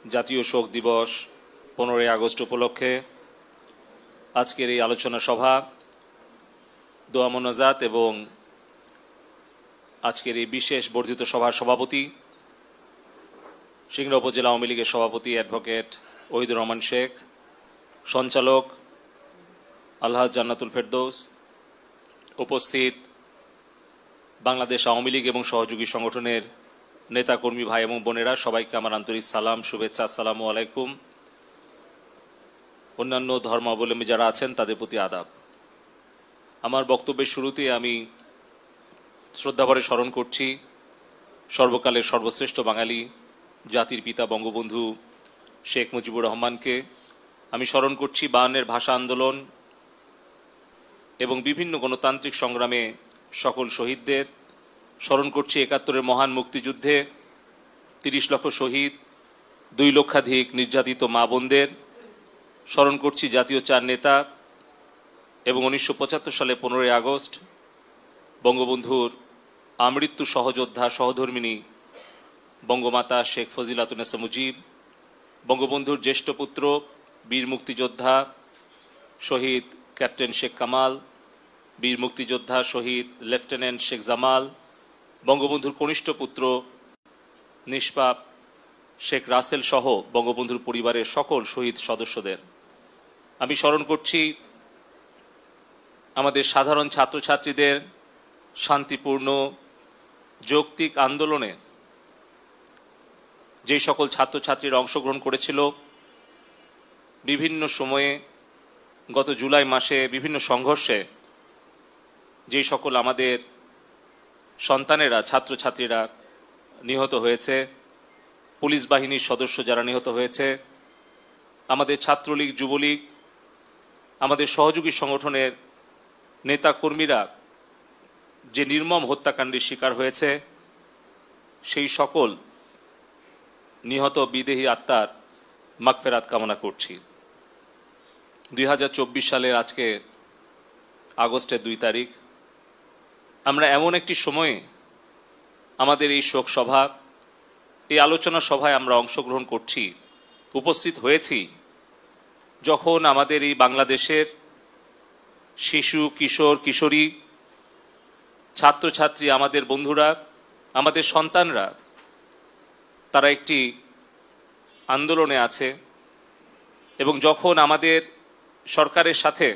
জাতীয় শোক দিবস 15ই আগস্ট উপলক্ষে আজকের এই আলোচনা সভা, দোয়া মোনাজাত এবং আজকের এই বিশেষ বর্ধিত সভার সভাপতি, সিংড়া উপজেলা আওয়ামী লীগের সভাপতি অ্যাডভোকেট ওহিদুর রহমান শেখ, সঞ্চালক আলহাজ জান্নাতুল ফেরদৌস, উপস্থিত বাংলাদেশ আওয়ামী লীগ এবং সহযোগী সংগঠনের নেতাকর্মী ভাই এবং বোনেরা, সবাইকে আমার আন্তরিক সালাম, শুভেচ্ছা, আসসালামু আলাইকুম। অন্যান্য ধর্মাবলম্বী যারা আছেন তাদের প্রতি আদাব। আমার বক্তব্যের শুরুতে আমি শ্রদ্ধাভরে স্মরণ করছি সর্বকালের সর্বশ্রেষ্ঠ বাঙালি, জাতির পিতা বঙ্গবন্ধু শেখ মুজিবুর রহমানকে। আমি স্মরণ করছি 52-এর ভাষা আন্দোলন এবং বিভিন্ন গণতান্ত্রিক সংগ্রামে সকল শহীদদের। স্মরণ করছি 71-এর মহান মুক্তিযুদ্ধে 30 লক্ষ শহীদ, 2 লক্ষাধিক নির্যাতিত মা বোনদের। স্মরণ করছি জাতীয় 4 নেতা এবং 1975 সালে 15ই আগস্ট বঙ্গবন্ধুর আমৃত্যু সহযোদ্ধা সহধর্মিণী বঙ্গমাতা শেখ ফজিলাতুন্নেসা মুজিব, বঙ্গবন্ধুর জ্যেষ্ঠ পুত্র বীর মুক্তিযোদ্ধা শহীদ ক্যাপ্টেন শেখ কামাল, বীর মুক্তিযোদ্ধা শহীদ লেফটেন্যান্ট শেখ জামাল, বঙ্গবন্ধুর কনিষ্ঠ পুত্র নিষ্পাপ শেখ রাসেল সহ বঙ্গবন্ধুর পরিবারের সকল শহীদ সদস্যদের। আমি স্মরণ করছি আমাদের সাধারণ ছাত্রছাত্রীদের শান্তিপূর্ণ যৌক্তিক আন্দোলনে যে সকল ছাত্রছাত্রীরা অংশগ্রহণ করেছিল, বিভিন্ন সময়ে গত জুলাই মাসে বিভিন্ন সংঘর্ষে যে সকল আমাদের সন্তানেরা, ছাত্রছাত্রীরা নিহত হয়েছে, পুলিশ বাহিনীর সদস্য যারা নিহত হয়েছে, আমাদের ছাত্রলীগ, যুবলীগ, আমাদের সহযোগী সংগঠনের নেতাকর্মীরা যে নির্মম হত্যাকাণ্ডের শিকার হয়েছে, সেই সকল নিহত বিদেহী আত্মার মাগফিরাত কামনা করছি। 2024 সালের আজকে আগস্টের 2 তারিখ আমরা এমন একটি সময়ে আমাদের এই শোক সভা, এই আলোচনা সভায় আমরা অংশগ্রহণ করছি, উপস্থিত হয়েছি, যখন আমাদের এই বাংলাদেশের শিশু, কিশোর, কিশোরী, ছাত্রছাত্রী, আমাদের বন্ধুরা, আমাদের সন্তানরা তারা একটি আন্দোলনে আছে এবং যখন আমাদের সরকারের সাথে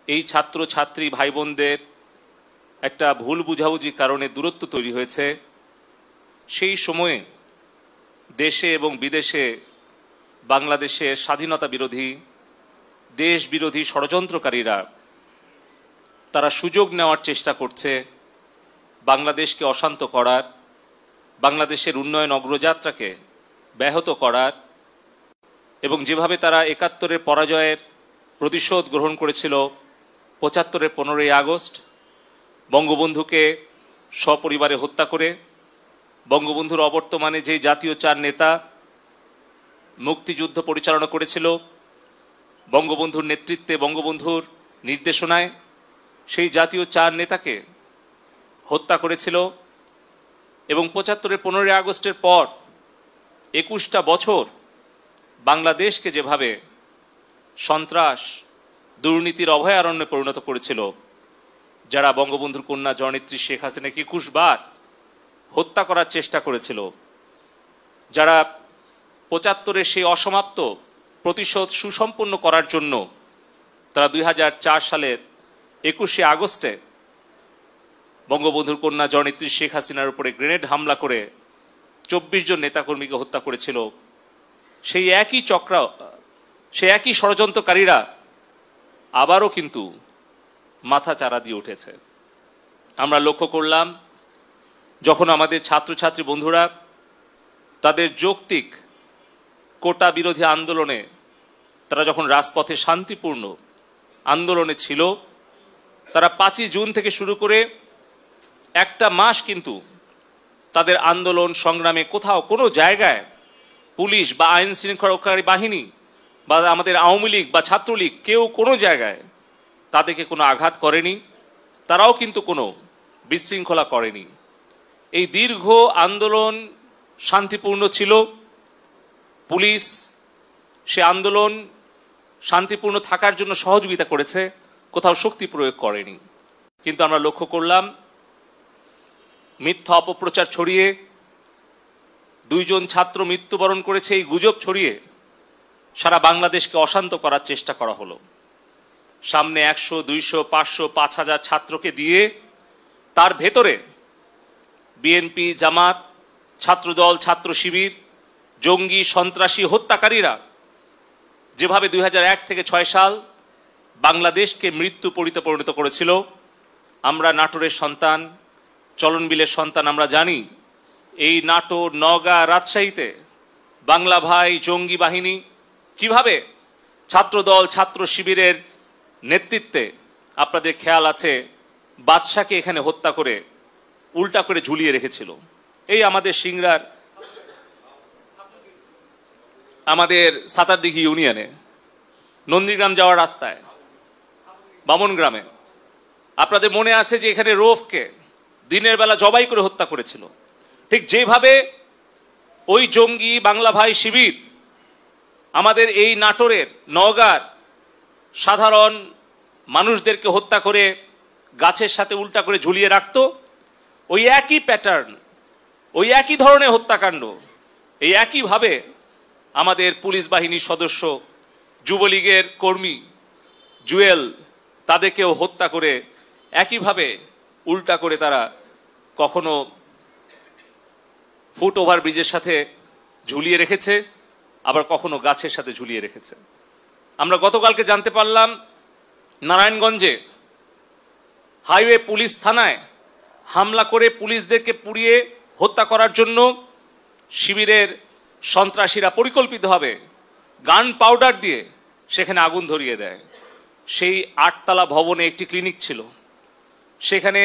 এই ছাত্র ছাত্রী ভাই বোনদের একটা ভুল বুঝাবুঝির কারণে দূরত্ব তৈরি হয়েছে, সেই সময়ে দেশে এবং বিদেশে বাংলাদেশের স্বাধীনতা বিরোধী, দেশ বিরোধী ষড়যন্ত্রকারীরা তারা সুযোগ নেওয়ার চেষ্টা করছে বাংলাদেশকে অশান্ত করার, বাংলাদেশের উন্নয়ন অগ্রযাত্রাকে ব্যাহত করার। এবং যেভাবে তারা 71-এর পরাজয়ের প্রতিশোধ গ্রহণ করেছিল 75-এর 15ই আগস্ট, বঙ্গবন্ধুকে সপরিবারে হত্যা করে, বঙ্গবন্ধুর অবর্তমানে যে জাতীয় 4 নেতা মুক্তিযুদ্ধ পরিচালনা করেছিল, বঙ্গবন্ধুর নেতৃত্বে, বঙ্গবন্ধুর নির্দেশনায় সেই জাতীয় 4 নেতাকে হত্যা করেছিল। এবং 75-এর 15ই আগস্টের পর 21টা বছর বাংলাদেশকে যেভাবে সন্ত্রাস, দুর্নীতির অভয়ারণ্যে পরিণত করেছিল, যারা বঙ্গবন্ধুর কন্যা জননেত্রী শেখ হাসিনাকে 21 বার হত্যা করার চেষ্টা করেছিল, যারা 75-এর সেই অসমাপ্ত প্রতিশোধ সুসম্পন্ন করার জন্য তারা 2004 সালের 21শে আগস্টে বঙ্গবন্ধুর কন্যা জননেত্রী শেখ হাসিনার উপরে গ্রেনেড হামলা করে 24 জন নেতাকর্মীকে হত্যা করেছিল, সেই একই ষড়যন্ত্রকারীরা আবারও কিন্তু মাথা চারা দিয়ে উঠেছে। আমরা লক্ষ্য করলাম যখন আমাদের ছাত্রছাত্রী বন্ধুরা তাদের যৌক্তিক কোটা বিরোধী আন্দোলনে তারা যখন রাজপথে শান্তিপূর্ণ আন্দোলনে ছিল, তারা 5ই জুন থেকে শুরু করে একটা মাস কিন্তু তাদের আন্দোলন সংগ্রামে কোথাও কোনো জায়গায় পুলিশ বা আইন শৃঙ্খলাকারী বাহিনী বা আমাদের আওয়ামী লীগ বা ছাত্রলীগ কেউ কোনো জায়গায় তাদেরকে কোনো আঘাত করেনি, তারাও কিন্তু কোনো বিশৃঙ্খলা করেনি। এই দীর্ঘ আন্দোলন শান্তিপূর্ণ ছিল পুলিশ সে আন্দোলন শান্তিপূর্ণ থাকার জন্য সহযোগিতা করেছে, কোথাও শক্তি প্রয়োগ করেনি। কিন্তু আমরা লক্ষ্য করলাম মিথ্যা অপপ্রচার ছড়িয়ে 2 জন ছাত্র মৃত্যুবরণ করেছে এই গুজব ছড়িয়ে সারা বাংলাদেশকে অশান্ত করার চেষ্টা করা হলো। সামনে 100, 200, 500, 5000 ছাত্রকে দিয়ে তার ভেতরে বিএনপি, জামাত, ছাত্রদল, ছাত্র শিবির, জঙ্গি, সন্ত্রাসী, হত্যাকারীরা যেভাবে 2001 থেকে 6 সাল বাংলাদেশকে মৃত্যু পরিণত করেছিল। আমরা নাটোরের সন্তান, চলনবিলের সন্তান, আমরা জানি এই নাটোর, নওগাঁ, রাজশাহীতে বাংলা ভাই জঙ্গি বাহিনী কিভাবে ছাত্রদল, ছাত্র শিবিরের নেতৃত্বে, আপনাদের খেয়াল আছে, বাদশাকে এখানে হত্যা করে উল্টা করে ঝুলিয়ে রেখেছিল। এই আমাদের সিংড়ার, আমাদের সাতারদিঘি ইউনিয়নে নন্দীগ্রাম যাওয়ার রাস্তায় বামনগ্রামে আপনাদের মনে আছে যে এখানে রৌফকে দিনের বেলা জবাই করে হত্যা করেছিল। ঠিক যেভাবে ওই জঙ্গি বাংলা ভাই শিবির আমাদের এই নাটোরের, নওগাঁর সাধারণ মানুষদেরকে হত্যা করে গাছের সাথে উল্টা করে ঝুলিয়ে রাখত, ওই একই প্যাটার্ন, ওই একই ধরনের হত্যাকাণ্ড এই একইভাবে আমাদের পুলিশ বাহিনীর সদস্য, যুবলীগের কর্মী জুয়েল, তাদেরকেও হত্যা করে একইভাবে উল্টা করে তারা কখনো ফুট ওভার ব্রিজের সাথে ঝুলিয়ে রেখেছে, আবার কখনো গাছের সাথে ঝুলিয়ে রেখেছে। আমরা গতকালকে জানতে পারলাম নারায়ণগঞ্জে হাইওয়ে পুলিশ থানায় হামলা করে পুলিশদেরকে পুড়িয়ে হত্যা করার জন্য শিবিরের সন্ত্রাসীরা পরিকল্পিতভাবে গান পাউডার দিয়ে সেখানে আগুন ধরিয়ে দেয়। সেই 8 তলা ভবনে একটি ক্লিনিক ছিল, সেখানে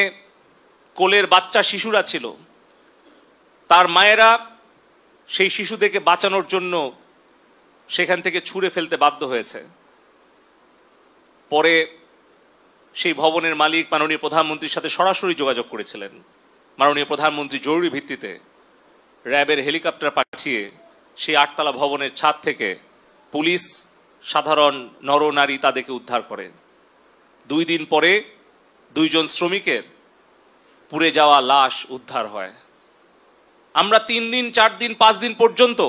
কোলের বাচ্চা শিশুরা ছিল, তার মায়েরা সেই শিশুদেরকে বাঁচানোর জন্য সেখান থেকে ছুঁড়ে ফেলতে বাধ্য হয়েছে। পরে সেই ভবনের মালিক মাননীয় প্রধানমন্ত্রীর সাথে সরাসরি যোগাযোগ করেছিলেন। মাননীয় প্রধানমন্ত্রী জরুরি ভিত্তিতে র্যাবের হেলিকপ্টার পাঠিয়ে সেই 8 তলা ভবনের ছাদ থেকে পুলিশ, সাধারণ নরনারী তাদেরকে উদ্ধার করেন। 2 দিন পরে 2 জন শ্রমিকের পুড়ে যাওয়া লাশ উদ্ধার হয়। আমরা 3 দিন, 4 দিন, 5 দিন পর্যন্ত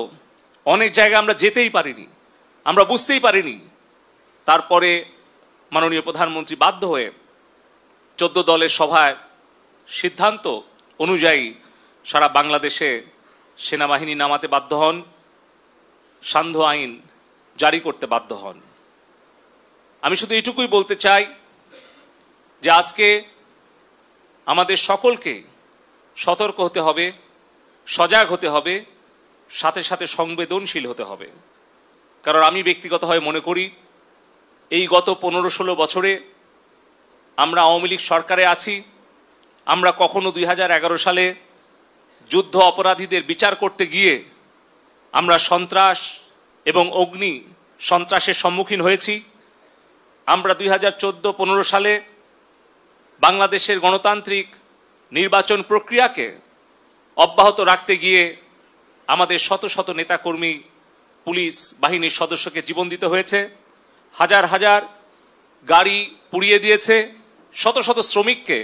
অনেক জায়গায় আমরা যেতেই পারিনি, আমরা বুঝতেই পারিনি। তারপরে মাননীয় প্রধানমন্ত্রী বাধ্য হয়ে 14 দলের সভায় সিদ্ধান্ত অনুযায়ী সারা বাংলাদেশে সেনাবাহিনী নামাতে বাধ্য হন, সান্ধ্য আইন জারি করতে বাধ্য হন। আমি শুধু এটুকুই বলতে চাই যে আজকে আমাদের সকলকে সতর্ক হতে হবে, সজাগ হতে হবে, সাথে সাথে সংবেদনশীল হতে হবে। কারণ আমি ব্যক্তিগতভাবে মনে করি এই গত 15-16 বছরে আমরা আওয়ামী লীগ সরকারে আছি, আমরা কখনো 2011 সালে যুদ্ধ অপরাধীদের বিচার করতে গিয়ে আমরা সন্ত্রাস এবং অগ্নি সন্ত্রাসের সম্মুখীন হয়েছি। আমরা 2014-15 সালে বাংলাদেশের গণতান্ত্রিক নির্বাচন প্রক্রিয়াকে অব্যাহত রাখতে গিয়ে আমাদের শত শত নেতাকর্মী, পুলিশ বাহিনীর সদস্যকে জীবন দিতে হয়েছে, হাজার হাজার গাড়ি পুড়িয়ে দিয়েছে, শত শত শ্রমিককে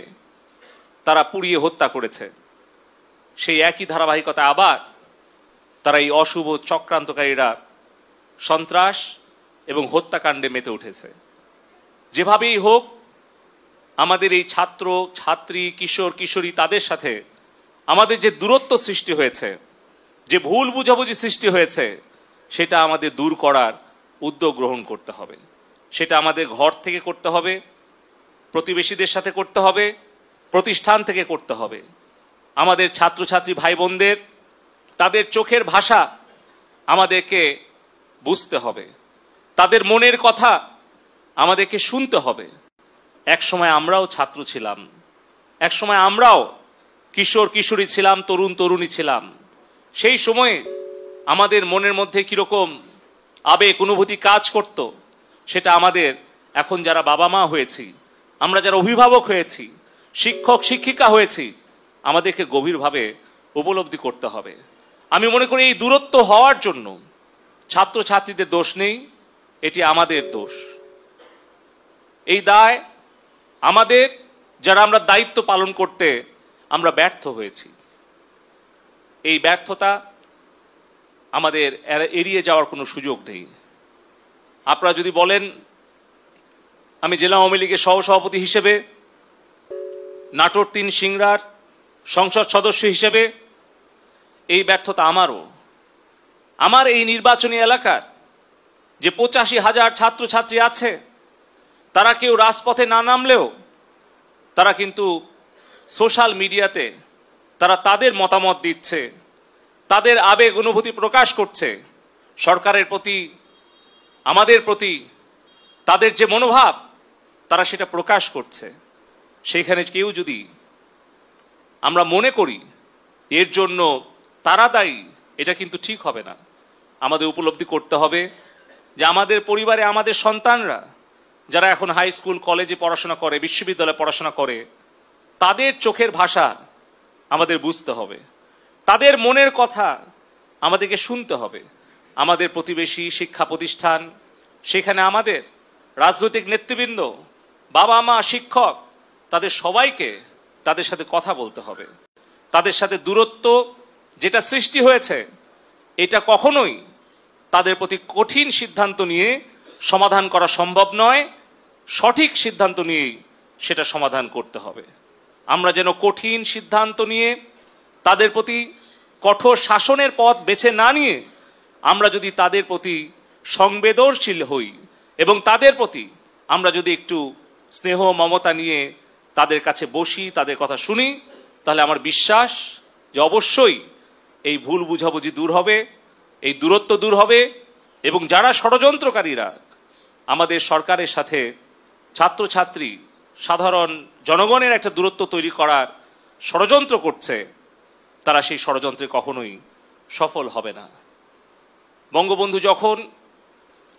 তারা পুড়িয়ে হত্যা করেছে। সেই একই ধারাবাহিকতা আবার তারা এই অশুভ চক্রান্তকারীরা সন্ত্রাস এবং হত্যাকাণ্ডে মেতে উঠেছে। যেভাবেই হোক আমাদের এই ছাত্র, ছাত্রী, কিশোর, কিশোরী তাদের সাথে আমাদের যে দূরত্ব সৃষ্টি হয়েছে, যে ভুল বুঝাবুঝি সৃষ্টি হয়েছে, সেটা আমাদের দূর করার উদ্যোগ গ্রহণ করতে হবে। সেটা আমাদের ঘর থেকে করতে হবে, প্রতিবেশীদের সাথে করতে হবে, প্রতিষ্ঠান থেকে করতে হবে। আমাদের ছাত্রছাত্রী ভাই বোনদের তাদের চোখের ভাষা আমাদেরকে বুঝতে হবে, তাদের মনের কথা আমাদেরকে শুনতে হবে। একসময় আমরাও ছাত্র ছিলাম, একসময় আমরাও কিশোর কিশোরী ছিলাম, তরুণ তরুণী ছিলাম। সেই সময়ে আমাদের মনের মধ্যে কিরকম আবেগ অনুভূতি কাজ করত, সেটা আমাদের এখন যারা বাবা মা হয়েছি, আমরা যারা অভিভাবক হয়েছি, শিক্ষক শিক্ষিকা হয়েছি, আমাদেরকে গভীরভাবে উপলব্ধি করতে হবে। আমি মনে করি এই দূরত্ব হওয়ার জন্য, ছাত্রছাত্রীদের দোষ নেই, এটি আমাদের দোষ। এই দায় আমাদের, যারা আমরা দায়িত্ব পালন করতে আমরা ব্যর্থ হয়েছি। এই ব্যর্থতা আমাদের এড়িয়ে যাওয়ার কোনো সুযোগ নেই। আপনারা যদি বলেন আমি জেলা আওয়ামী লীগের সহসভাপতি হিসেবে, নাটোর ৩ সিংড়ার সংসদ সদস্য হিসেবে, এই ব্যর্থতা আমারও। আমার এই নির্বাচনী এলাকার যে ৮৫,০০০ ছাত্রছাত্রী আছে, তারা কেউ রাজপথে না নামলেও তারা কিন্তু সোশ্যাল মিডিয়াতে তারা তাদের মতামত দিচ্ছে, তাদের আবেগ অনুভূতি প্রকাশ করছে। সরকারের প্রতি, আমাদের প্রতি তাদের যে মনোভাব, তারা সেটা প্রকাশ করছে। সেইখানে কেউ যদি আমরা মনে করি এর জন্য তারা দায়ী, এটা কিন্তু ঠিক হবে না। আমাদের উপলব্ধি করতে হবে যে আমাদের পরিবারে আমাদের সন্তানরা যারা এখন হাই স্কুল কলেজে পড়াশোনা করে, বিশ্ববিদ্যালয়ে পড়াশোনা করে, তাদের চোখের ভাষা আমাদের বুঝতে হবে, তাদের মনের কথা আমাদেরকে শুনতে হবে। আমাদের প্রতিবেশী শিক্ষা প্রতিষ্ঠান, সেখানে আমাদের রাজনৈতিক নেতৃবৃন্দ, বাবা মা, শিক্ষক, তাদের সবাইকে তাদের সাথে কথা বলতে হবে। তাদের সাথে দূরত্ব যেটা সৃষ্টি হয়েছে, এটা কখনোই তাদের প্রতি কঠিন সিদ্ধান্ত নিয়ে সমাধান করা সম্ভব নয়। সঠিক সিদ্ধান্ত নিয়েই সেটা সমাধান করতে হবে। আমরা যেন কঠিন সিদ্ধান্ত নিয়ে তাদের প্রতি কঠোর শাসনের পথ বেছে না নিয়ে আমরা যদি তাদের প্রতি সংবেদনশীল হই এবং তাদের প্রতি আমরা যদি একটু স্নেহ মমতা নিয়ে তাদের কাছে বসি, তাদের কথা শুনি, তাহলে আমার বিশ্বাস যে অবশ্যই এই ভুল বুঝাবুঝি দূর হবে, এই দূরত্ব দূর হবে। এবং যারা ষড়যন্ত্রকারীরা আমাদের সরকারের সাথে ছাত্রছাত্রী, সাধারণ জনগণের একটা দূরত্ব তৈরি করার ষড়যন্ত্র করছে, তারা সেই ষড়যন্ত্রে কখনোই সফল হবে না। বঙ্গবন্ধু যখন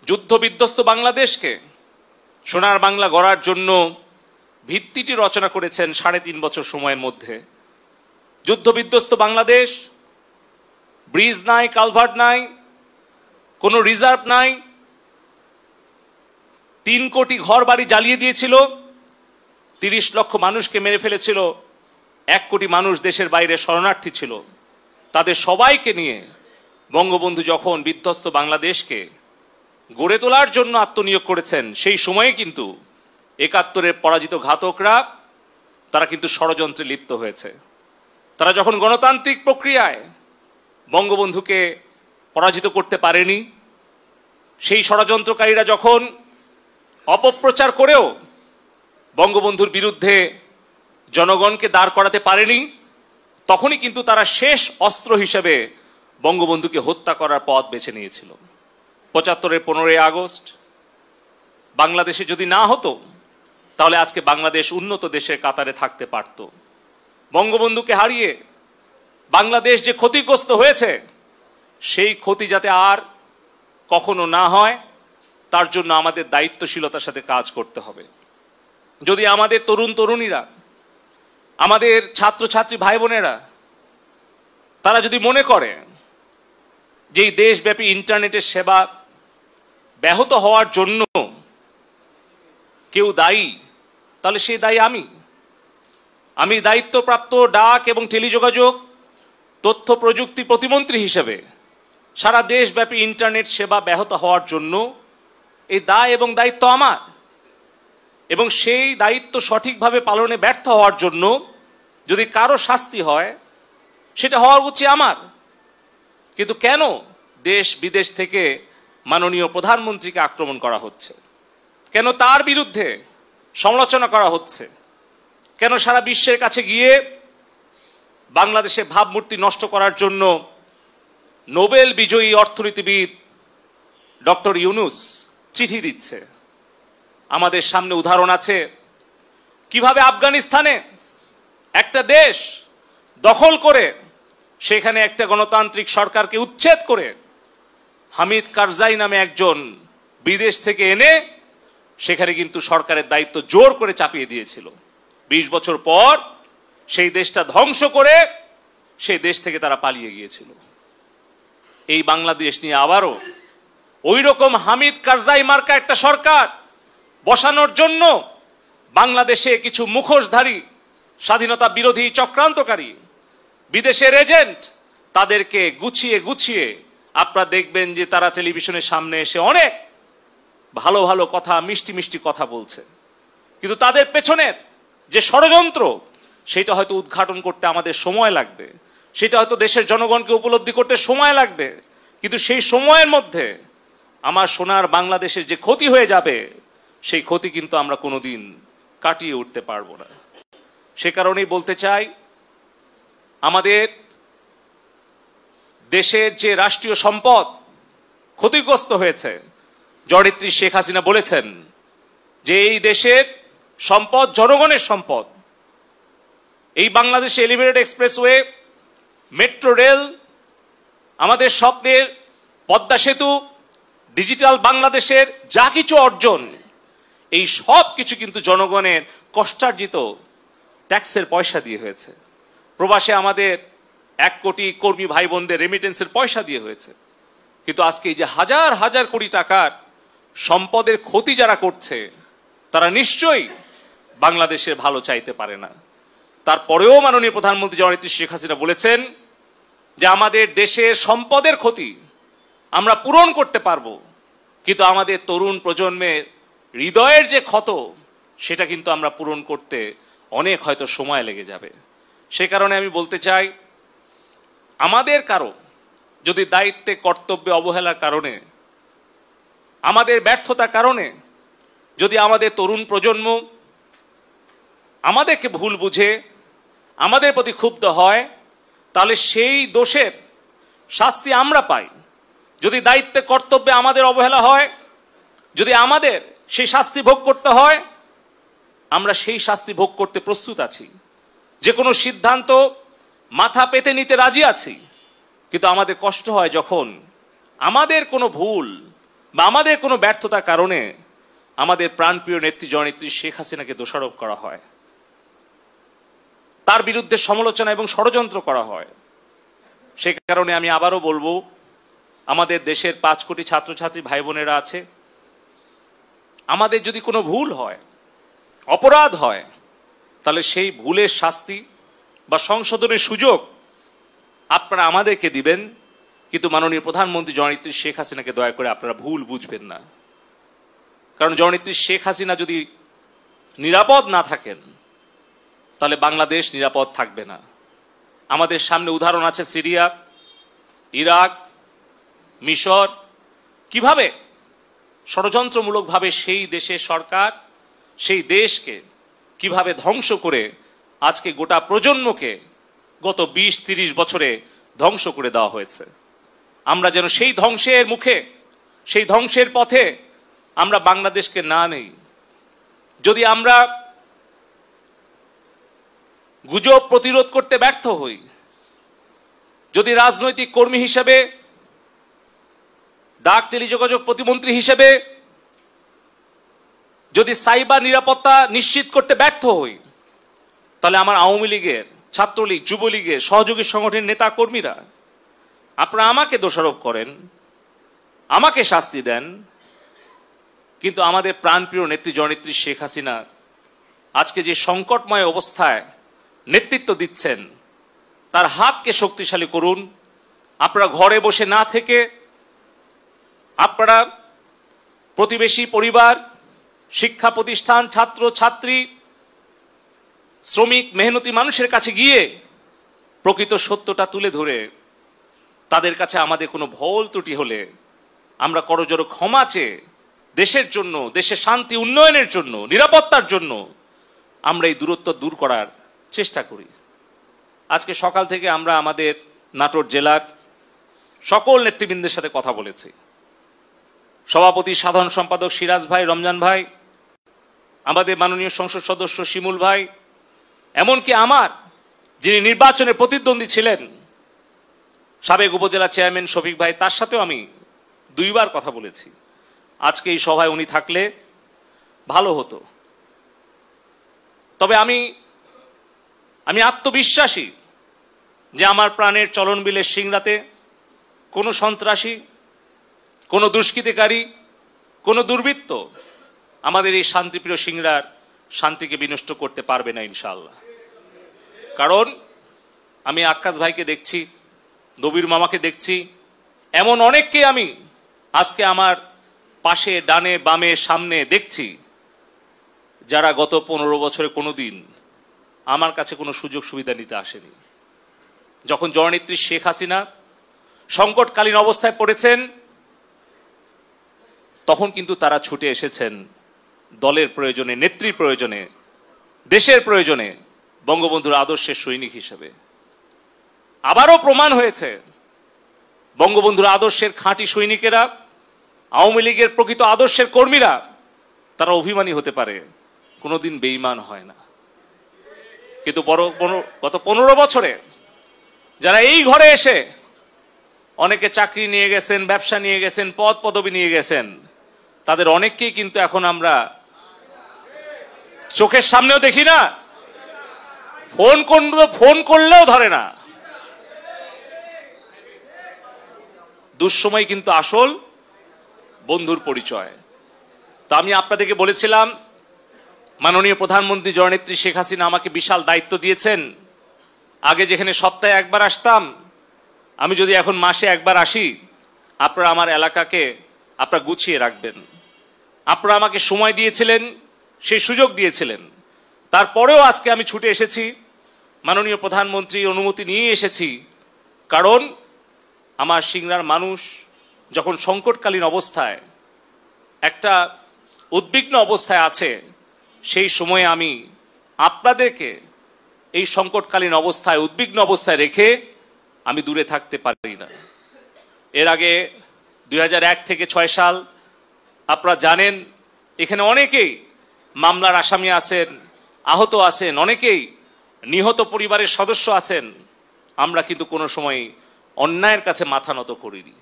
যুদ্ধ বিধ্বস্ত বাংলাদেশকে সোনার বাংলা গড়ার জন্য ভিত্তিটি রচনা করেছেন ৩.৫ বছর সময়ের মধ্যে, যুদ্ধ বিধ্বস্ত বাংলাদেশ, ব্রিজ নাই, কালভার্ট নাই, কোনো রিজার্ভ নাই, ৩ কোটি ঘর বাড়ি জ্বালিয়ে দিয়েছিল, ৩০ লক্ষ মানুষকে মেরে ফেলেছিল, ১ কোটি মানুষ দেশের বাইরে শরণার্থী ছিল। তাদের সবাইকে নিয়ে বঙ্গবন্ধু যখন বিধ্বস্ত বাংলাদেশকে গড়ে তোলার জন্য আত্মনিয়োগ করেছেন, সেই সময়ে কিন্তু ৭১-এর পরাজিত ঘাতকরা তারা কিন্তু ষড়যন্ত্রে লিপ্ত হয়েছে। তারা যখন গণতান্ত্রিক প্রক্রিয়ায় বঙ্গবন্ধুকে পরাজিত করতে পারেনি, সেই ষড়যন্ত্রকারীরা যখন অপপ্রচার করেও বঙ্গবন্ধুর বিরুদ্ধে জনগণকে দাঁড় করাতে পারেনি, তখনই কিন্তু তারা শেষ অস্ত্র হিসেবে বঙ্গবন্ধুকে হত্যা করার পথ বেছে নিয়েছিল। ৭৫-এর ১৫ই আগস্ট বাংলাদেশে যদি না হতো, তাহলে আজকে বাংলাদেশ উন্নত দেশের কাতারে থাকতে পারত। বঙ্গবন্ধুকে হারিয়ে বাংলাদেশ যে ক্ষতিগ্রস্ত হয়েছে, সেই ক্ষতি যাতে আর কখনো না হয়, তার জন্য আমাদের দায়িত্বশীলতার সাথে কাজ করতে হবে। যদি আমাদের তরুণ তরুণীরা, আমাদের ছাত্রছাত্রী ভাই বোনেরা, তারা যদি মনে করে যে এই দেশব্যাপী ইন্টারনেটের সেবা ব্যাহত হওয়ার জন্য কেউ দায়ী, তাহলে সেই দায়ী আমি দায়িত্বপ্রাপ্ত ডাক এবং টেলিযোগাযোগ তথ্য প্রযুক্তি প্রতিমন্ত্রী হিসেবে সারা দেশব্যাপী ইন্টারনেট সেবা ব্যাহত হওয়ার জন্য এই দায় এবং দায়িত্ব আমার। এবং সেই দায়িত্ব সঠিকভাবে পালনে ব্যর্থ হওয়ার জন্য যদি কারো শাস্তি হয়, সেটা হওয়া উচিত আমার। কিন্তু কেন দেশ বিদেশ থেকে মাননীয় প্রধানমন্ত্রীকে আক্রমণ করা হচ্ছে? কেন তার বিরুদ্ধে সমালোচনা করা হচ্ছে? কেন সারা বিশ্বের কাছে গিয়ে বাংলাদেশের ভাবমূর্তি নষ্ট করার জন্য নোবেল বিজয়ী অর্থনীতিবিদ ডক্টর ইউনুস চিঠি দিচ্ছে? আমাদের সামনে উদাহরণ আছে কিভাবে আফগানিস্তানে একটা দেশ দখল করে সেখানে একটা গণতান্ত্রিক সরকারকে উচ্ছেদ করে হামিদ কারজাই নামে একজন বিদেশ থেকে এনে সেখানে কিন্তু সরকারের দায়িত্ব জোর করে চাপিয়ে দিয়েছিল। ২০ বছর পর সেই দেশটা ধ্বংস করে সেই দেশ থেকে তারা পালিয়ে গিয়েছিল। এই বাংলাদেশ নিয়ে আবারও ওই রকম হামিদ কারজাই মার্কা একটা সরকার বসানোর জন্য বাংলাদেশে কিছু মুখোশধারী স্বাধীনতা বিরোধী চক্রান্তকারী বিদেশের এজেন্ট তাদেরকে গুছিয়ে গুছিয়ে আপনারা দেখবেন যে তারা টেলিভিশনের সামনে এসে অনেক ভালো ভালো কথা, মিষ্টি মিষ্টি কথা বলছে, কিন্তু তাদের পেছনের যে ষড়যন্ত্র সেটা হয়তো উদ্ঘাটন করতে আমাদের সময় লাগবে, সেটা হয়তো দেশের জনগণকে উপলব্ধি করতে সময় লাগবে, কিন্তু সেই সময়ের মধ্যে আমার সোনার বাংলাদেশের যে ক্ষতি হয়ে যাবে সেই ক্ষতি কিন্তু আমরা কোনোদিন কাটিয়ে উঠতে পারবো না। সে কারণেই বলতে চাই, আমাদের দেশের যে রাষ্ট্রীয় সম্পদ ক্ষতিগ্রস্ত হয়েছে, জননেত্রী শেখ হাসিনা বলেছেন যে এই দেশের সম্পদ জনগণের সম্পদ। এই বাংলাদেশে এলিভেটেড এক্সপ্রেসওয়ে, মেট্রো রেল, আমাদের স্বপ্নের পদ্মা সেতু, ডিজিটাল বাংলাদেশের যা কিছু অর্জন, এই সব কিছু কিন্তু জনগণের কষ্টার্জিত ট্যাক্সের পয়সা দিয়ে হয়েছে। প্রবাসে আমাদের 1 কোটি কর্মী ভাই বোনদের রেমিটেন্সের পয়সা দিয়ে হয়েছে। কিন্তু আজকে এই যে হাজার হাজার কোটি টাকার সম্পদের ক্ষতি যারা করছে তারা নিশ্চয়ই বাংলাদেশের ভালো চাইতে পারে না। তারপরেও মাননীয় প্রধানমন্ত্রী জননেত্রী শেখ হাসিনা বলেছেন যে আমাদের দেশের সম্পদের ক্ষতি আমরা পূরণ করতে পারবো, কিন্তু আমাদের তরুণ প্রজন্মের হৃদয়ের যে ক্ষত সেটা কিন্তু আমরা পূরণ করতে অনেক হয়তো সময় লেগে যাবে। সে কারণে আমি বলতে চাই, আমাদের কারো যদি দায়িত্বে কর্তব্যে অবহেলার কারণে, আমাদের ব্যর্থতার কারণে যদি আমাদের তরুণ প্রজন্ম আমাদেরকে ভুল বুঝে আমাদের প্রতি ক্ষুব্ধ হয়, তাহলে সেই দোষের শাস্তি আমরা পাই। যদি দায়িত্বে কর্তব্যে আমাদের অবহেলা হয়, যদি আমাদের সেই শাস্তি ভোগ করতে হয়, আমরা সেই শাস্তি ভোগ করতে প্রস্তুত আছি। যে কোনো সিদ্ধান্ত মাথা পেতে নিতে রাজি আছি। কিন্তু আমাদের কষ্ট হয় যখন আমাদের কোনো ভুল বা আমাদের কোনো ব্যর্থতার কারণে আমাদের প্রাণপ্রিয় নেত্রী জননেত্রী শেখ হাসিনাকে দোষারোপ করা হয়, তার বিরুদ্ধে সমালোচনা এবং ষড়যন্ত্র করা হয়। সে কারণে আমি আবারও বলবো, আমাদের দেশের 5 কোটি ছাত্রছাত্রী ভাই বোনেরা আছে, আমাদের যদি কোনো ভুল হয়, অপরাধ হয়, তাহলে সেই ভুলের শাস্তি বা সংশোধনের সুযোগ আপনারা আমাদেরকে দিবেন। কিন্তু মাননীয় প্রধানমন্ত্রী জননেত্রী শেখ হাসিনাকে দয়া করে আপনারা ভুল বুঝবেন না। কারণ জননেত্রী শেখ হাসিনা যদি নিরাপদ না থাকেন তাহলে বাংলাদেশ নিরাপদ থাকবে না। আমাদের সামনে উদাহরণ আছে সিরিয়া, ইরাক, মিশর, কিভাবে ষড়যন্ত্রমূলকভাবে সেই দেশের সরকার সেই দেশকে কিভাবে ধ্বংস করে আজকে গোটা প্রজন্মকে গত 20-30 বছরে ধ্বংস করে দেওয়া হয়েছে। আমরা যেন সেই ধ্বংসের মুখে, সেই ধ্বংসের পথে আমরা বাংলাদেশকে না নেই। যদি আমরা গুজব প্রতিরোধ করতে ব্যর্থ হই, যদি রাজনৈতিক কর্মী হিসেবে, ডাক টেলিযোগাযোগ প্রতিমন্ত্রী হিসেবে যদি সাইবার নিরাপত্তা নিশ্চিত করতে ব্যর্থ হই, তাহলে আমার আওয়ামী লীগের, ছাত্রলীগ, যুবলীগের সহযোগী সংগঠনের নেতা কর্মীরা আপনারা আমাকে দোষারোপ করেন, আমাকে শাস্তি দেন, কিন্তু আমাদের প্রাণপ্রিয় নেত্রী জননেত্রী শেখ হাসিনা আজকে যে সংকটময় অবস্থায় নেতৃত্ব দিচ্ছেন, তার হাতকে শক্তিশালী করুন। আপনারা ঘরে বসে না থেকে আপনারা প্রতিবেশী পরিবার, শিক্ষা প্রতিষ্ঠান, ছাত্র ছাত্রী, শ্রমিক, মেহনতি মানুষের কাছে গিয়ে প্রকৃত সত্যটা তুলে ধরে তাদের কাছে আমাদের কোনো ভুল ত্রুটি হলে আমরা করজোড়ে ক্ষমা চেয়ে দেশের জন্য, দেশের শান্তি উন্নয়নের জন্য, নিরাপত্তার জন্য আমরা এই দূরত্ব দূর করার চেষ্টা করি। আজকে সকাল থেকে আমরা আমাদের নাটোর জেলার সকল নেতৃবৃন্দের সাথে কথা বলেছি। সভাপতি, সাধারণ সম্পাদক সিরাজ ভাই, রমজান ভাই, আমাদের মাননীয় সংসদ সদস্য শিমুল ভাই, এমনকি আমার যিনি নির্বাচনে প্রতিদ্বন্দ্বী ছিলেন সাবেক উপজেলা চেয়ারম্যান শফিক ভাই, তার সাথেও আমি 2 বার কথা বলেছি। আজকে এই সভায় উনি থাকলে ভালো হতো। তবে আমি আত্মবিশ্বাসী যে আমার প্রাণের চলনবিলের সিংড়াতে কোনো সন্ত্রাসী, কোনো দুষ্কৃতিকারী, কোনো দুর্বৃত্ত আমাদের এই শান্তিপ্রিয় সিংড়ার শান্তিকে বিনষ্ট করতে পারবে না ইনশাআল্লাহ। কারণ আমি আক্কাস ভাইকে দেখছি, দবির মামাকে দেখছি, এমন অনেককে আমি আজকে আমার পাশে, ডানে বামে, সামনে দেখছি, যারা গত 15 বছরে কোনোদিন আমার কাছে কোনো সুযোগ সুবিধা নিতে আসেনি। যখন জননেত্রী শেখ হাসিনা সংকটকালীন অবস্থায় পড়েছেন, তখন কিন্তু তারা ছুটে এসেছেন দলের প্রয়োজনে, নেত্রীর প্রয়োজনে, দেশের প্রয়োজনে, বঙ্গবন্ধুর আদর্শের সৈনিক হিসেবে। আবারও প্রমাণ হয়েছে বঙ্গবন্ধুর আদর্শের খাঁটি সৈনিকেরা, আওয়ামী লীগের প্রকৃত আদর্শের কর্মীরা, তারা অভিমানী হতে পারে, কোনোদিন বেঈমান হয় না। কিন্তু গত 15 বছরে যারা এই ঘরে এসে অনেকে চাকরি নিয়ে গেছেন, ব্যবসা নিয়ে গেছেন, পদ পদবি নিয়ে গেছেন, তাদের অনেককেই কিন্তু এখন আমরা চোখের সামনেও দেখি না, ফোন করলেও ধরে না। দুঃসময় কিন্তু আসল বন্ধুর পরিচয়। তো আমি আপনাদেরকে বলেছিলাম, মাননীয় প্রধানমন্ত্রী জননেত্রী শেখ হাসিনা আমাকে বিশাল দায়িত্ব দিয়েছেন। আগে যেখানে সপ্তাহে একবার আসতাম, আমি যদি এখন মাসে একবার আসি, আপনারা আমার এলাকাকে আপনারা গুছিয়ে রাখবেন। আপনারা আমাকে সময় দিয়েছিলেন, সেই সুযোগ দিয়েছিলেন। তারপরেও আজকে আমি ছুটে এসেছি, মাননীয় প্রধানমন্ত্রীর অনুমতি নিয়ে এসেছি। কারণ আমার সিংড়ার মানুষ যখন সংকটকালীন অবস্থায়, একটা উদ্বিগ্ন অবস্থায় আছে, সেই সময়ে আমি আপনাদেরকে এই সংকটকালীন অবস্থায়, উদ্বিগ্ন অবস্থায় রেখে আমি দূরে থাকতে পারি না। এর আগে 2001 থেকে 6 সাল আপনারা জানেন, এখানে অনেকেই মামলার আসামি আছেন, আহত আছেন, অনেকেই নিহত পরিবারের সদস্য আছেন। আমরা কিন্তু কোনো সময় অন্যায়ের কাছে মাথা নত করিনি।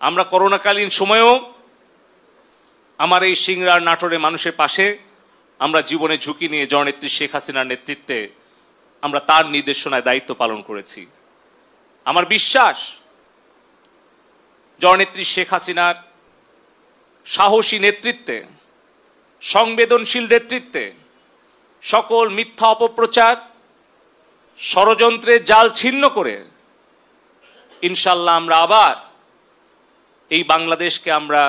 আমরা করোনাকালীন সময়েও আমার এই সিংড়ার নাটোরের মানুষের পাশে আমরা জীবনে ঝুঁকি নিয়ে জননেত্রী শেখ হাসিনার নেতৃত্বে আমরা তার নির্দেশনায় দায়িত্ব পালন করেছি। আমার বিশ্বাস, জননেত্রী শেখ হাসিনার সাহসী নেতৃত্বে, সংবেদনশীল নেতৃত্বে সকল মিথ্যা অপপ্রচার, ষড়যন্ত্রের জাল ছিন্ন করে ইনশাল্লাহ আমরা আবার এই বাংলাদেশকে আমরা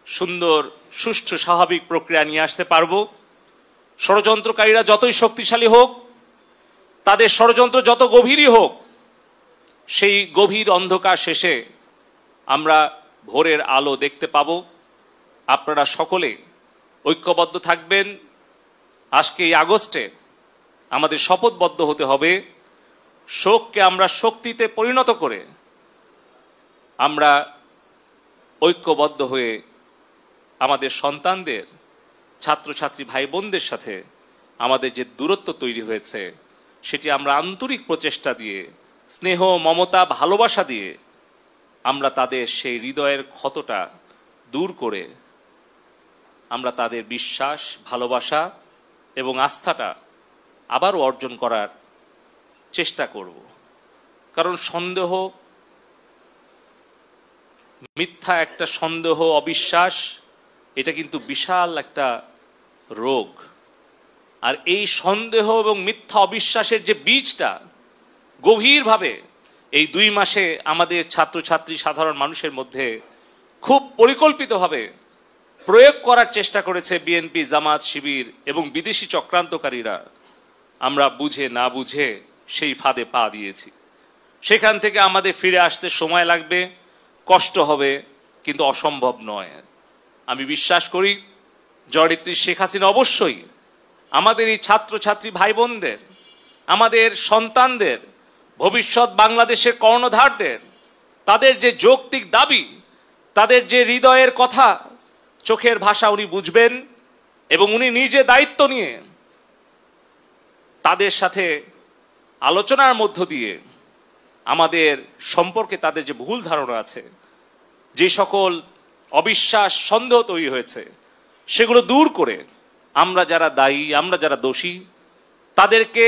সুন্দর, সুষ্ঠু, স্বাভাবিক প্রক্রিয়া নিয়ে আসতে পারব। ষড়যন্ত্রকারীরা যতই শক্তিশালী হোক, তাদের ষড়যন্ত্র যত গভীরই হোক, সেই গভীর অন্ধকার শেষে আমরা ভোরের আলো দেখতে পাব। আপনারা সকলে ঐক্যবদ্ধ থাকবেন। আজকে এই আগস্টে আমাদের শপথবদ্ধ হতে হবে, শোককে আমরা শক্তিতে পরিণত করে আমরা ঐক্যবদ্ধ হয়ে আমাদের সন্তানদের, ছাত্রছাত্রী ভাই বোনদের সাথে আমাদের যে দূরত্ব তৈরি হয়েছে, সেটি আমরা আন্তরিক প্রচেষ্টা দিয়ে, স্নেহ, মমতা, ভালোবাসা দিয়ে আমরা তাদের সেই হৃদয়ের ক্ষতটা দূর করে আমরা তাদের বিশ্বাস, ভালোবাসা এবং আস্থাটা আবারও অর্জন করার চেষ্টা করব। কারণ সন্দেহ, মিথ্যা একটা সন্দেহ, অবিশ্বাস, এটা কিন্তু বিশাল একটা রোগ। আর এই সন্দেহ এবং মিথ্যা অবিশ্বাসের যে বীজটা গভীরভাবে এই 2 মাসে আমাদের ছাত্রছাত্রী, সাধারণ মানুষের মধ্যে খুব পরিকল্পিতভাবে প্রয়োগ করার চেষ্টা করেছে বিএনপি, জামাত, শিবির এবং বিদেশি চক্রান্তকারীরা, আমরা বুঝে না বুঝে সেই ফাঁদে পা দিয়েছি। সেখান থেকে আমাদের ফিরে আসতে সময় লাগবে, কষ্ট হবে, কিন্তু অসম্ভব নয়। আমি বিশ্বাস করি জননেত্রী শেখ হাসিনা অবশ্যই আমাদের এই ছাত্রছাত্রী ভাই বোনদের, আমাদের সন্তানদের, ভবিষ্যৎ বাংলাদেশের কর্ণধারদের, তাদের যে যৌক্তিক দাবি, তাদের যে হৃদয়ের কথা, চোখের ভাষা উনি বুঝবেন এবং উনি নিজে দায়িত্ব নিয়ে তাদের সাথে আলোচনার মধ্য দিয়ে আমাদের সম্পর্কে তাদের যে ভুল ধারণা আছে, যে সকল অবিশ্বাস, সন্দেহ তৈরি হয়েছে, সেগুলো দূর করে আমরা যারা দায়ী, আমরা যারা দোষী, তাদেরকে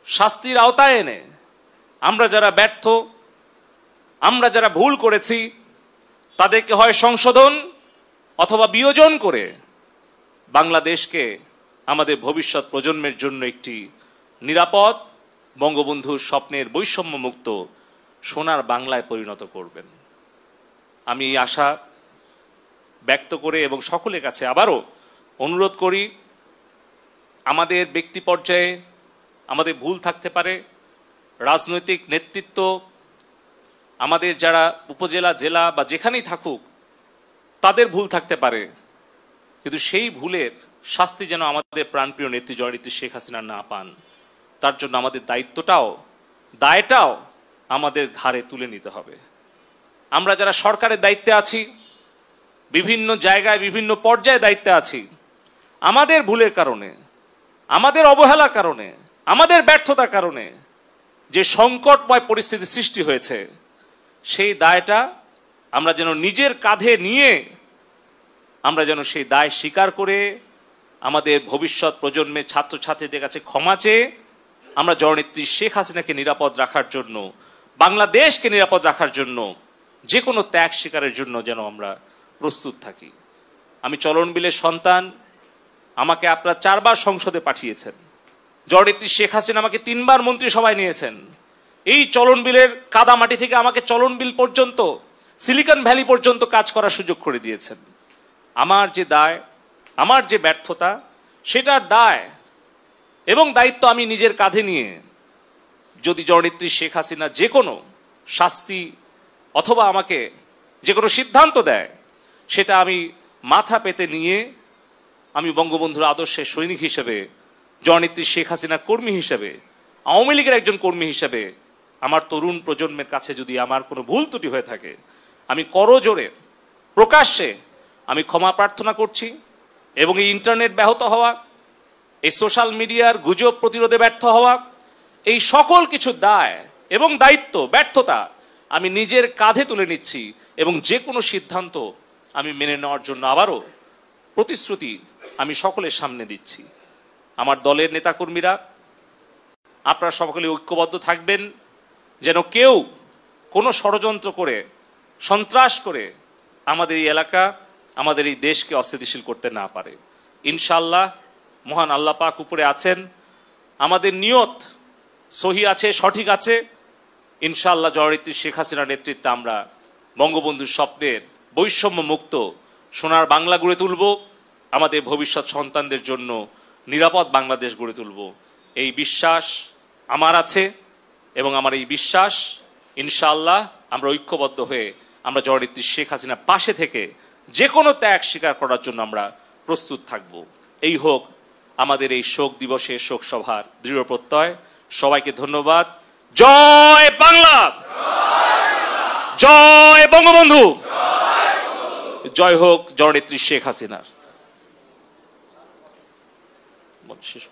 শাস্তির আওতায় এনে আমরা যারা ব্যর্থ, আমরা যারা ভুল করেছি তাদেরকে হয় সংশোধন অথবা বিয়োজন করে বাংলাদেশকে আমাদের ভবিষ্যৎ প্রজন্মের জন্য একটি নিরাপদ বঙ্গবন্ধুর স্বপ্নের বৈষম্য মুক্ত সোনার বাংলায় পরিণত করবেন। আমি এই আশা ব্যক্ত করে এবং সকলের কাছে আবারও অনুরোধ করি, আমাদের ব্যক্তি পর্যায়ে আমাদের ভুল থাকতে পারে, রাজনৈতিক নেতৃত্ব আমাদের যারা উপজেলা জেলা বা যেখানেই থাকুক তাদের ভুল থাকতে পারে, কিন্তু সেই ভুলের শাস্তি যেন আমাদের প্রাণপ্রিয় নেত্রী জয়নেত্রী শেখ হাসিনা না পান, তার জন্য আমাদের দায়টাও আমাদের ঘাড়ে তুলে নিতে হবে। আমরা যারা সরকারের দায়িত্বে আছি, বিভিন্ন জায়গায় বিভিন্ন পর্যায়ে দায়িত্বে আছি, আমাদের ভুলের কারণে, আমাদের অবহেলার কারণে, আমাদের ব্যর্থতার কারণে যে সংকটময় পরিস্থিতি সৃষ্টি হয়েছে, সেই দায়টা আমরা যেন নিজের কাঁধে নিয়ে আমরা যেন সেই দায় স্বীকার করে আমাদের ভবিষ্যৎ প্রজন্মের ছাত্রছাত্রীদের কাছে ক্ষমা চেয়ে আমরা জননেত্রী শেখ হাসিনাকে নিরাপদ রাখার জন্য, বাংলাদেশকে নিরাপদ রাখার জন্য যে কোনো ত্যাগ স্বীকারের জন্য যেন আমরা প্রস্তুত থাকি। আমি চলন বিলের সন্তান, আমাকে আপনারা 4 বার সংসদে পাঠিয়েছেন, জননেত্রী শেখ হাসিনা আমাকে 3 বার মন্ত্রিসভায় নিয়েছেন। এই চলন বিলের কাদামাটি থেকে আমাকে চলন বিল পর্যন্ত, সিলিকন ভ্যালি পর্যন্ত কাজ করার সুযোগ করে দিয়েছেন। আমার যে দায়, আমার যে ব্যর্থতা, সেটার দায় এবং দায়িত্ব আমি নিজের কাঁধে নিয়ে যদি জননেত্রী শেখ হাসিনা যে কোনো শাস্তি অথবা আমাকে যে কোনো সিদ্ধান্ত দেয়, সেটা আমি মাথা পেতে নিয়ে আমি বঙ্গবন্ধুর আদর্শের সৈনিক হিসেবে, জননেত্রী শেখ হাসিনার কর্মী হিসেবে, আওয়ামী লীগের একজন কর্মী হিসেবে আমার তরুণ প্রজন্মের কাছে যদি আমার কোনো ভুল ত্রুটি হয়ে থাকে, আমি করজোড়ে প্রকাশ্যে আমি ক্ষমা প্রার্থনা করছি। এবং এই ইন্টারনেট ব্যাহত হওয়া, এই সোশ্যাল মিডিয়ার গুজব প্রতিরোধে ব্যর্থ হওয়া, এই সকল কিছু দায় এবং দায়িত্ব, ব্যর্থতা আমি নিজের কাঁধে তুলে নিচ্ছি এবং যে কোনো সিদ্ধান্ত আমি মেনে নেওয়ার জন্য আবারও প্রতিশ্রুতি আমি সকলের সামনে দিচ্ছি। আমার দলের নেতাকর্মীরা আপনারা সকলে ঐক্যবদ্ধ থাকবেন, যেন কেউ কোনো ষড়যন্ত্র করে, সন্ত্রাস করে আমাদের এই এলাকা, আমাদের এই দেশকে অস্থিতিশীল করতে না পারে। ইনশাআল্লাহ মহান আল্লাহ পাক উপরে আছেন, আমাদের নিয়ত সহি আছে, সঠিক আছে। ইনশাআল্লাহ জননেত্রী শেখ হাসিনার নেতৃত্বে আমরা বঙ্গবন্ধুর স্বপ্নের বৈষম্য মুক্ত সোনার বাংলা গড়ে তুলব, আমাদের ভবিষ্যৎ সন্তানদের জন্য নিরাপদ বাংলাদেশ গড়ে তুলব। এই বিশ্বাস আমার আছে এবং আমার এই বিশ্বাস ইনশাআল্লাহ আমরা ঐক্যবদ্ধ হয়ে আমরা জননেত্রী শেখ হাসিনার পাশে থেকে যে কোনো ত্যাগ স্বীকার করার জন্য আমরা প্রস্তুত থাকব। এই হোক আমাদের এই শোক দিবসের শোক সভার দৃঢ় প্রত্যয়। সবাইকে ধন্যবাদ। জয় বাংলা, জয় বঙ্গবন্ধু, জয় হোক জননেত্রী শেখ হাসিনার। শেষ